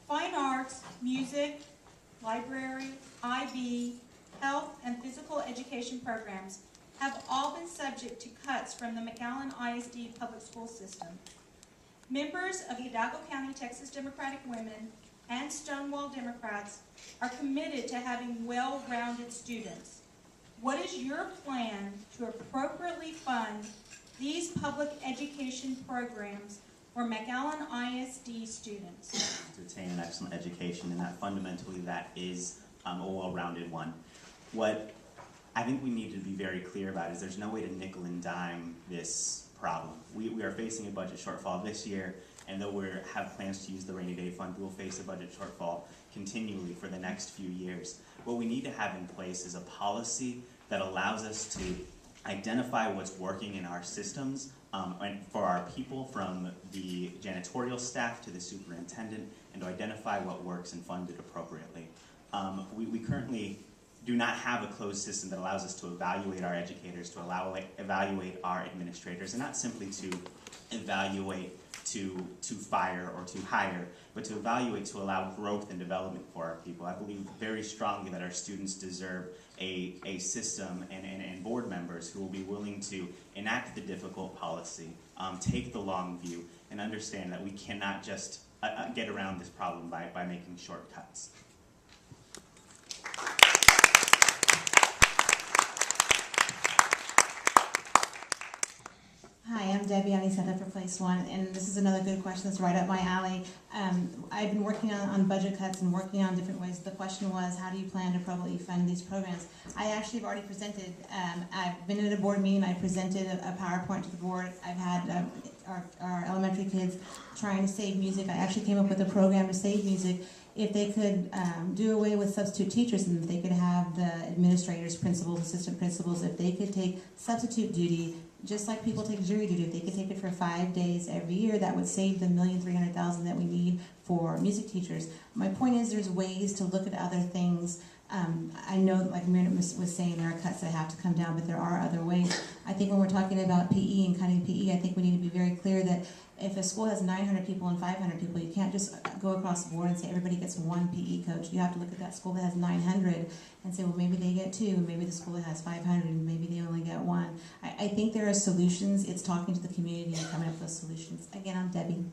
Fine arts, music, library, IB, health, and physical education programs have all been subject to cuts from the McAllen ISD public school system. Members of Hidalgo County Texas Democratic Women and Stonewall Democrats are committed to having well-rounded students. What is your plan to appropriately fund these public education programs for McAllen ISD students? To attain an excellent education, and that fundamentally that is a well-rounded one. What I think we need to be very clear about is there's no way to nickel and dime this problem. We are facing a budget shortfall this year, and though we have plans to use the rainy day fund, we will face a budget shortfall continually for the next few years. What we need to have in place is a policy that allows us to identify what's working in our systems and for our people, from the janitorial staff to the superintendent, and to identify what works and fund it appropriately. We currently do not have a closed system that allows us to evaluate our educators, to evaluate our administrators, and not simply to evaluate to fire or to hire, but to evaluate to allow growth and development for our people. I believe very strongly that our students deserve a system and board members who will be willing to enact the difficult policy, take the long view, and understand that we cannot just get around this problem by making shortcuts. Hi, I'm Debbie. I signed up for Place One, and this is another good question that's right up my alley. I've been working on budget cuts and working on different ways. The question was, how do you plan to appropriately fund these programs? I actually have already presented. I've been at a board meeting. I presented a PowerPoint to the board. I've had our elementary kids trying to save music. I actually came up with a program to save music. If they could do away with substitute teachers, and if they could have the administrators, principals, assistant principals, if they could take substitute duty, just like people take jury duty, if they could take it for 5 days every year, that would save the $1,300,000 that we need for music teachers. My point is, there's ways to look at other things. I know, like Miriam was saying, there are cuts that have to come down, but there are other ways. I think when we're talking about PE and cutting PE, I think we need to be very clear that if a school has 900 people and 500 people, you can't just go across the board and say everybody gets one PE coach. You have to look at that school that has 900 and say, well, maybe they get 2, and maybe the school that has 500, and maybe they only get 1. I think there are solutions. It's talking to the community and coming up with those solutions. Again, I'm Debbie.